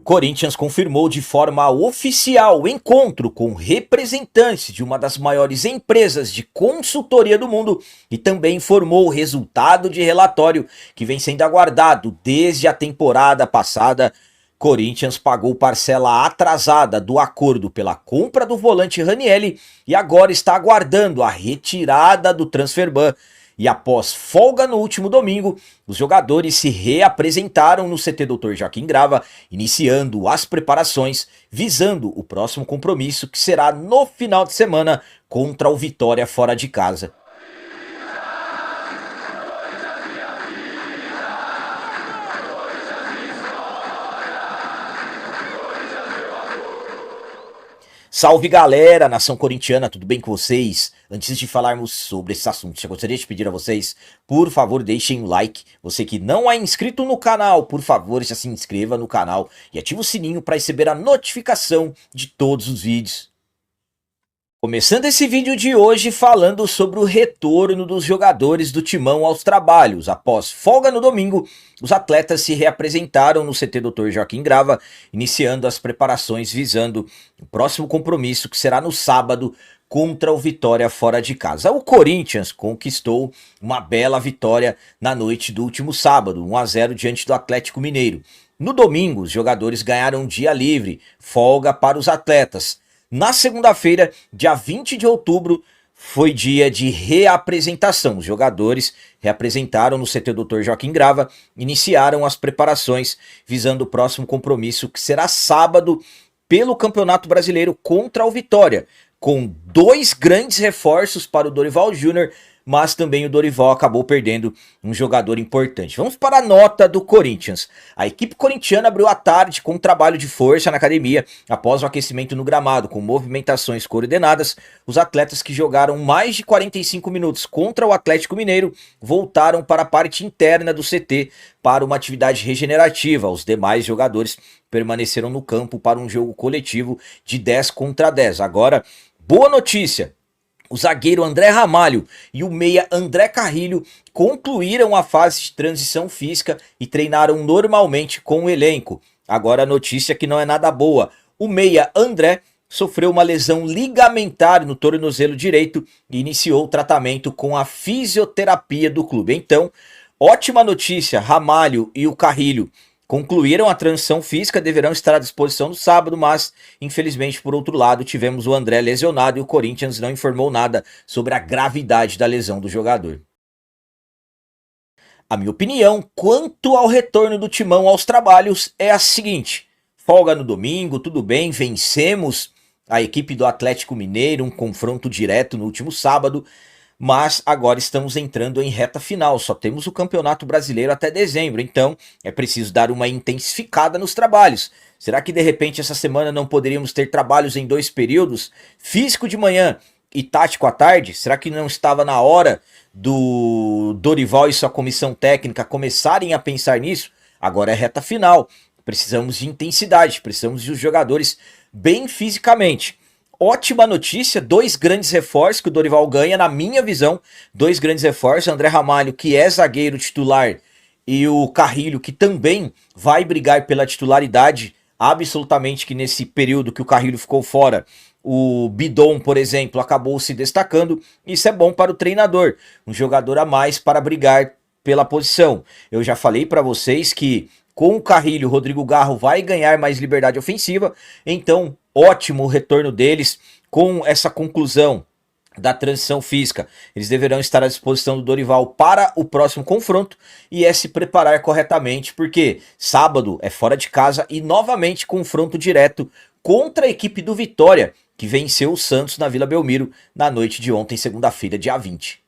Corinthians confirmou de forma oficial o encontro com representantes de uma das maiores empresas de consultoria do mundo e também informou o resultado de relatório que vem sendo aguardado desde a temporada passada. Corinthians pagou parcela atrasada do acordo pela compra do volante Ranieri e agora está aguardando a retirada do transfer ban. E após folga no último domingo, os jogadores se reapresentaram no CT Dr. Joaquim Grava, iniciando as preparações, visando o próximo compromisso que será no final de semana contra o Vitória fora de casa. Salve galera, nação corintiana, tudo bem com vocês? Antes de falarmos sobre esse assunto, eu gostaria de pedir a vocês, por favor, deixem um like. Você que não é inscrito no canal, por favor, já se inscreva no canal e ative o sininho para receber a notificação de todos os vídeos. Começando esse vídeo de hoje falando sobre o retorno dos jogadores do Timão aos trabalhos. Após folga no domingo, os atletas se reapresentaram no CT Dr. Joaquim Grava, iniciando as preparações visando o próximo compromisso que será no sábado contra o Vitória fora de casa. O Corinthians conquistou uma bela vitória na noite do último sábado, 1-0 diante do Atlético Mineiro. No domingo, os jogadores ganharam um dia livre, folga para os atletas. Na segunda-feira, dia 20 de outubro, foi dia de reapresentação. Os jogadores reapresentaram no CT Dr. Joaquim Grava, iniciaram as preparações visando o próximo compromisso que será sábado pelo Campeonato Brasileiro contra o Vitória, com dois grandes reforços para o Dorival Júnior, mas também o Dorival acabou perdendo um jogador importante. Vamos para a nota do Corinthians. A equipe corintiana abriu a tarde com um trabalho de força na academia após o aquecimento no gramado, com movimentações coordenadas. Os atletas que jogaram mais de 45 minutos contra o Atlético Mineiro voltaram para a parte interna do CT para uma atividade regenerativa. Os demais jogadores permaneceram no campo para um jogo coletivo de 10 contra 10. Agora, boa notícia! O zagueiro André Ramalho e o meia André Carrilho concluíram a fase de transição física e treinaram normalmente com o elenco. Agora a notícia que não é nada boa. O meia André sofreu uma lesão ligamentar no tornozelo direito e iniciou o tratamento com a fisioterapia do clube. Então, ótima notícia, Ramalho e o Carrilho concluíram a transição física, deverão estar à disposição no sábado, mas infelizmente por outro lado tivemos o André lesionado e o Corinthians não informou nada sobre a gravidade da lesão do jogador. A minha opinião quanto ao retorno do Timão aos trabalhos é a seguinte: folga no domingo, tudo bem, vencemos a equipe do Atlético Mineiro, um confronto direto no último sábado, mas agora estamos entrando em reta final, só temos o Campeonato Brasileiro até dezembro, então é preciso dar uma intensificada nos trabalhos. Será que de repente essa semana não poderíamos ter trabalhos em dois períodos? Físico de manhã e tático à tarde? Será que não estava na hora do Dorival e sua comissão técnica começarem a pensar nisso? Agora é reta final, precisamos de intensidade, precisamos de os jogadores bem fisicamente. Ótima notícia, dois grandes reforços que o Dorival ganha, na minha visão, dois grandes reforços, André Ramalho, que é zagueiro titular, e o Carrilho, que também vai brigar pela titularidade, absolutamente que nesse período que o Carrilho ficou fora, o Bidon, por exemplo, acabou se destacando, isso é bom para o treinador, um jogador a mais para brigar pela posição. Eu já falei para vocês que com o Carrilho, o Rodrigo Garro vai ganhar mais liberdade ofensiva, então ótimo o retorno deles com essa conclusão da transição física. Eles deverão estar à disposição do Dorival para o próximo confronto e é se preparar corretamente, porque sábado é fora de casa e novamente confronto direto contra a equipe do Vitória, que venceu o Santos na Vila Belmiro na noite de ontem, segunda-feira, dia 20.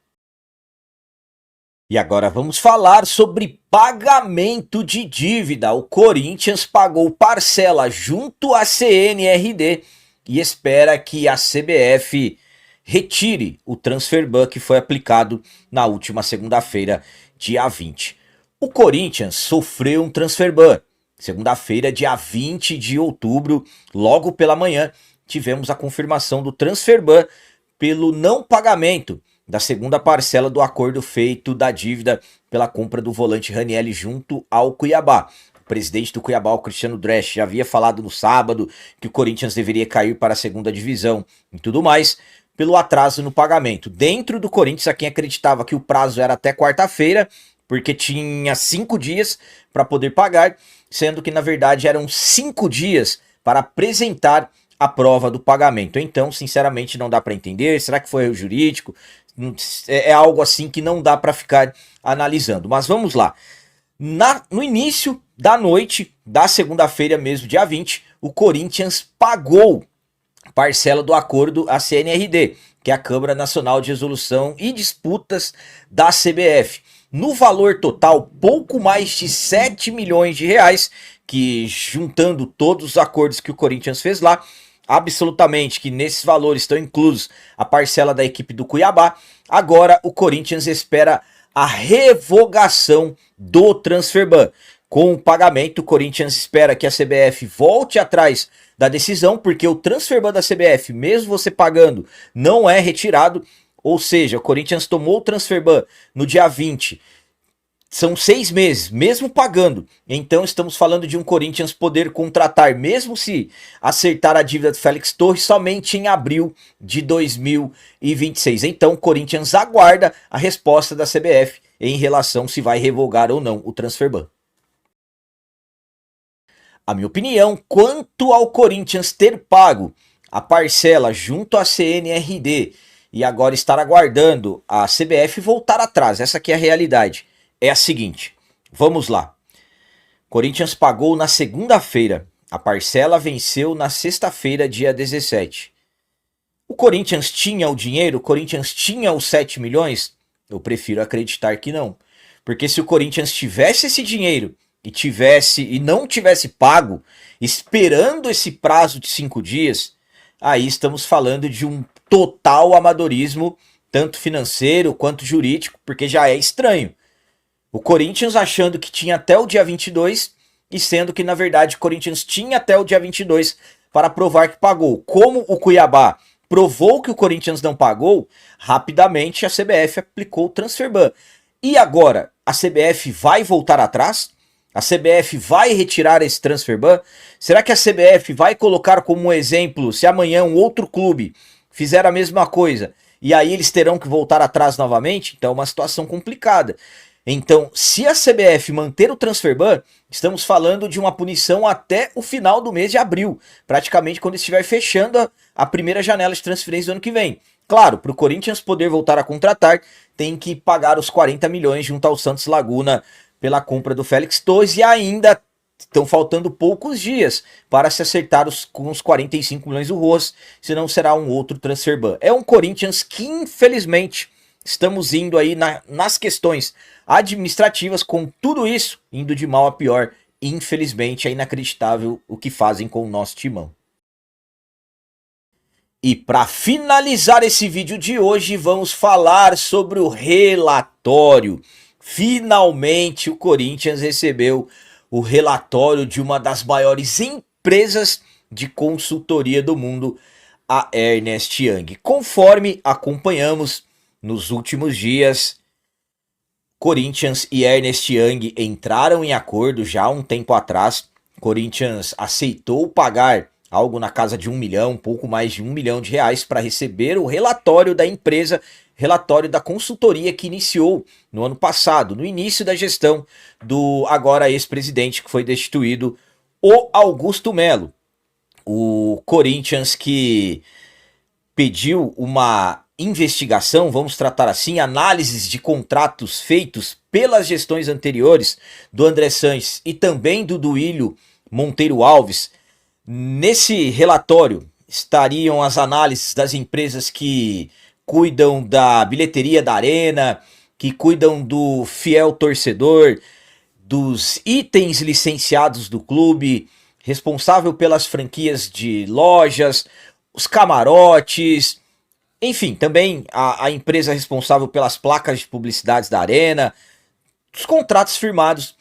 E agora vamos falar sobre pagamento de dívida. O Corinthians pagou parcela junto à CNRD e espera que a CBF retire o transfer ban que foi aplicado na última segunda-feira, dia 20. O Corinthians sofreu um transfer ban. Segunda-feira, dia 20 de outubro, logo pela manhã, tivemos a confirmação do transfer ban pelo não pagamento da segunda parcela do acordo feito da dívida pela compra do volante Ranieri junto ao Cuiabá. O presidente do Cuiabá, o Cristiano Dresch, já havia falado no sábado que o Corinthians deveria cair para a segunda divisão e tudo mais, pelo atraso no pagamento. Dentro do Corinthians, a quem acreditava que o prazo era até quarta-feira, porque tinha 5 dias para poder pagar, sendo que na verdade eram 5 dias para apresentar a prova do pagamento. Então, sinceramente, não dá para entender. Será que foi o jurídico? É algo assim que não dá para ficar analisando. Mas vamos lá. No início da noite da segunda-feira mesmo, dia 20, o Corinthians pagou parcela do acordo à CNRD, que é a Câmara Nacional de Resolução e Disputas da CBF. No valor total, pouco mais de 7 milhões de reais, que juntando todos os acordos que o Corinthians fez lá, absolutamente que nesses valores estão inclusos a parcela da equipe do Cuiabá. Agora o Corinthians espera a revogação do transferban. Com o pagamento, o Corinthians espera que a CBF volte atrás da decisão, porque o transferban da CBF, mesmo você pagando, não é retirado. Ou seja, o Corinthians tomou o transferban no dia 20. São 6 meses, mesmo pagando. Então estamos falando de um Corinthians poder contratar, mesmo se acertar a dívida do Félix Torres, somente em abril de 2026. Então o Corinthians aguarda a resposta da CBF em relação se vai revogar ou não o transferban. A minha opinião, quanto ao Corinthians ter pago a parcela junto à CNRD e agora estar aguardando a CBF voltar atrás, essa aqui é a realidade. É a seguinte, vamos lá. Corinthians pagou na segunda-feira, a parcela venceu na sexta-feira, dia 17. O Corinthians tinha o dinheiro? O Corinthians tinha os 7 milhões? Eu prefiro acreditar que não. Porque se o Corinthians tivesse esse dinheiro e não tivesse pago, esperando esse prazo de 5 dias, aí estamos falando de um total amadorismo, tanto financeiro quanto jurídico, porque já é estranho. O Corinthians achando que tinha até o dia 22 e sendo que, na verdade, o Corinthians tinha até o dia 22 para provar que pagou. Como o Cuiabá provou que o Corinthians não pagou, rapidamente a CBF aplicou o transferban. E agora, a CBF vai voltar atrás? A CBF vai retirar esse transferban? Será que a CBF vai colocar como um exemplo, se amanhã um outro clube fizer a mesma coisa, e aí eles terão que voltar atrás novamente? Então é uma situação complicada. Então, se a CBF manter o transferban, estamos falando de uma punição até o final do mês de abril, praticamente quando estiver fechando a primeira janela de transferência do ano que vem. Claro, para o Corinthians poder voltar a contratar, tem que pagar os 40 milhões junto ao Santos Laguna pela compra do Félix Torres e ainda estão faltando poucos dias para se acertar com os 45 milhões do Rojas, senão será um outro transferban. É um Corinthians que, infelizmente, estamos indo aí nas questões administrativas, com tudo isso indo de mal a pior. Infelizmente é inacreditável o que fazem com o nosso timão. E para finalizar esse vídeo de hoje, vamos falar sobre o relatório. Finalmente o Corinthians recebeu o relatório de uma das maiores empresas de consultoria do mundo, a Ernst Young. Conforme acompanhamos nos últimos dias, Corinthians e Ernst Young entraram em acordo já há um tempo atrás. Corinthians aceitou pagar algo na casa de 1 milhão, pouco mais de 1 milhão de reais para receber o relatório da empresa, relatório da consultoria que iniciou no ano passado, no início da gestão do agora ex-presidente que foi destituído, o Augusto Melo. O Corinthians que pediu uma investigação, vamos tratar assim, análises de contratos feitos pelas gestões anteriores do André Sanches e também do Duílio Monteiro Alves. Nesse relatório estariam as análises das empresas que cuidam da bilheteria da arena, que cuidam do fiel torcedor, dos itens licenciados do clube, responsável pelas franquias de lojas, os camarotes, enfim, também a empresa responsável pelas placas de publicidades da arena, os contratos firmados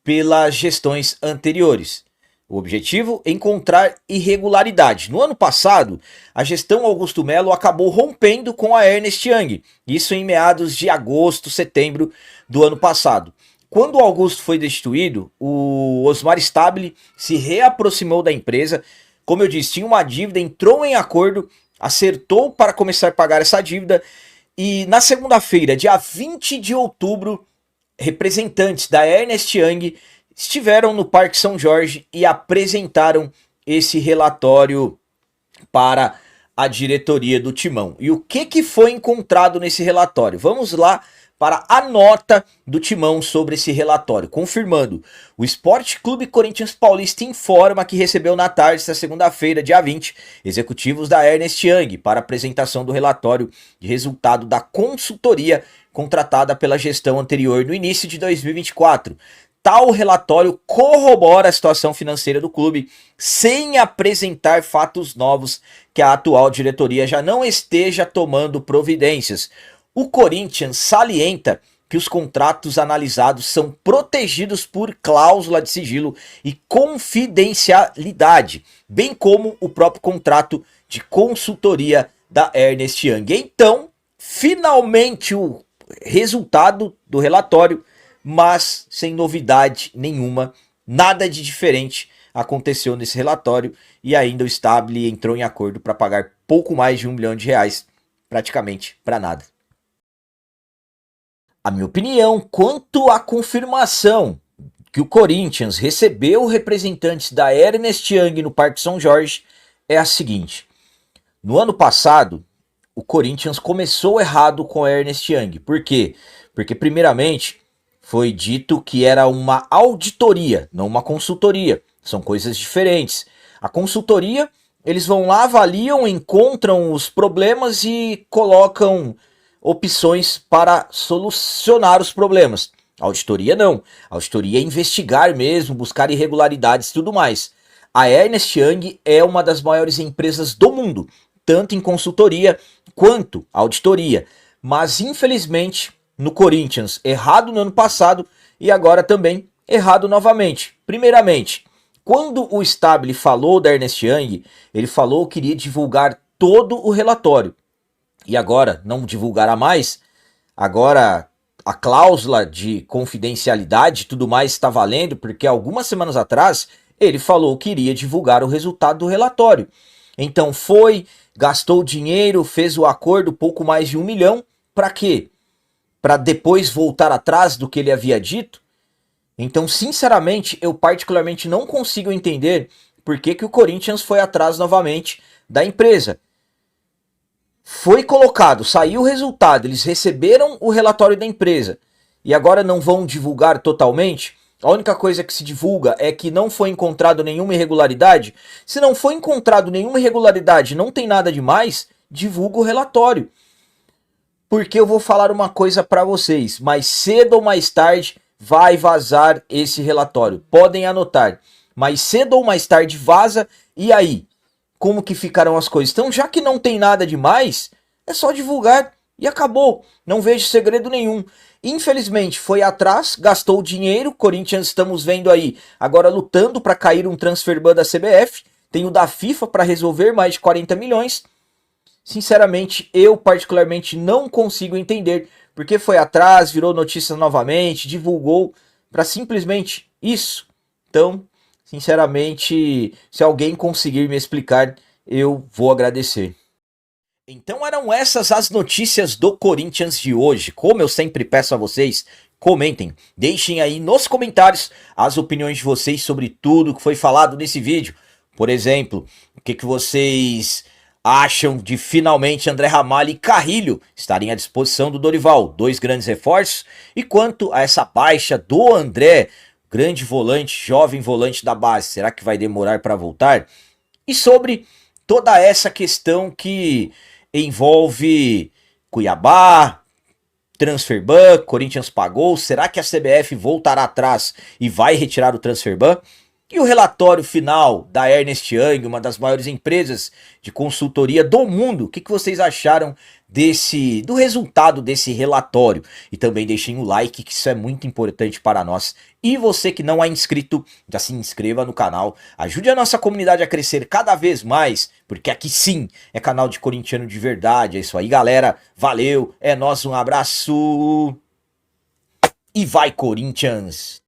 pelas gestões anteriores. O objetivo é encontrar irregularidade. No ano passado, a gestão Augusto Melo acabou rompendo com a Ernst Young, isso em meados de agosto, setembro do ano passado. Quando o Augusto foi destituído, o Osmar Stabile se reaproximou da empresa. Como eu disse, tinha uma dívida, entrou em acordo, acertou para começar a pagar essa dívida. E na segunda-feira, dia 20 de outubro, representantes da Ernst Young estiveram no Parque São Jorge e apresentaram esse relatório para a diretoria do Timão. E o que foi encontrado nesse relatório? Vamos lá para a nota do Timão sobre esse relatório, confirmando. O Esporte Clube Corinthians Paulista informa que recebeu na tarde desta segunda-feira, dia 20, executivos da Ernst Young para apresentação do relatório de resultado da consultoria contratada pela gestão anterior no início de 2024. Tal relatório corrobora a situação financeira do clube sem apresentar fatos novos que a atual diretoria já não esteja tomando providências. O Corinthians salienta que os contratos analisados são protegidos por cláusula de sigilo e confidencialidade, bem como o próprio contrato de consultoria da Ernst Young. Então, finalmente o resultado do relatório, mas sem novidade nenhuma, nada de diferente aconteceu nesse relatório e ainda o Stabile entrou em acordo para pagar pouco mais de R$1 milhão, praticamente para nada. A minha opinião quanto à confirmação que o Corinthians recebeu representantes da Ernst Young no Parque São Jorge é a seguinte. No ano passado, o Corinthians começou errado com a Ernst Young. Por quê? Porque primeiramente foi dito que era uma auditoria, não uma consultoria. São coisas diferentes. A consultoria, eles vão lá, avaliam, encontram os problemas e colocam opções para solucionar os problemas. A auditoria não. A auditoria é investigar mesmo, buscar irregularidades e tudo mais. A Ernst Young é uma das maiores empresas do mundo, tanto em consultoria quanto auditoria. Mas infelizmente, no Corinthians, errado no ano passado e agora também errado novamente. Primeiramente, quando o Stabile falou da Ernst Young, ele falou que iria divulgar todo o relatório. E agora não divulgará mais. Agora a cláusula de confidencialidade e tudo mais está valendo, porque algumas semanas atrás ele falou que iria divulgar o resultado do relatório. Então foi, gastou dinheiro, fez o acordo, pouco mais de R$1 milhão. Para quê? Para depois voltar atrás do que ele havia dito? Então, sinceramente, eu particularmente não consigo entender por que o Corinthians foi atrás novamente da empresa. Foi colocado, saiu o resultado, eles receberam o relatório da empresa e agora não vão divulgar totalmente? A única coisa que se divulga é que não foi encontrado nenhuma irregularidade. Se não foi encontrado nenhuma irregularidade, não tem nada demais, divulga o relatório. Porque eu vou falar uma coisa para vocês, mais cedo ou mais tarde vai vazar esse relatório. Podem anotar, mais cedo ou mais tarde vaza, e aí? Como que ficarão as coisas? Então, já que não tem nada demais, é só divulgar e acabou. Não vejo segredo nenhum. Infelizmente, foi atrás, gastou dinheiro. Corinthians, estamos vendo aí, agora lutando para cair um transfer ban da CBF. Tem o da FIFA para resolver, mais de 40 milhões. Sinceramente, eu particularmente não consigo entender porque foi atrás, virou notícia novamente, divulgou para simplesmente isso. Então, sinceramente, se alguém conseguir me explicar, eu vou agradecer. Então eram essas as notícias do Corinthians de hoje. Como eu sempre peço a vocês, comentem, deixem aí nos comentários as opiniões de vocês sobre tudo que foi falado nesse vídeo. Por exemplo, o que vocês acham de finalmente André Ramalho e Carrilho estarem à disposição do Dorival, dois grandes reforços, e quanto a essa baixa do André, grande volante, jovem volante da base, será que vai demorar para voltar? E sobre toda essa questão que envolve Cuiabá, transfer ban, Corinthians pagou, será que a CBF voltará atrás e vai retirar o transfer ban? E o relatório final da Ernst Young, uma das maiores empresas de consultoria do mundo, o que vocês acharam do resultado desse relatório? E também deixem o like, que isso é muito importante para nós. E você que não é inscrito, já se inscreva no canal, ajude a nossa comunidade a crescer cada vez mais, porque aqui sim é canal de corintiano de verdade. É isso aí, galera, valeu, é nóis, um abraço! E vai, Corinthians!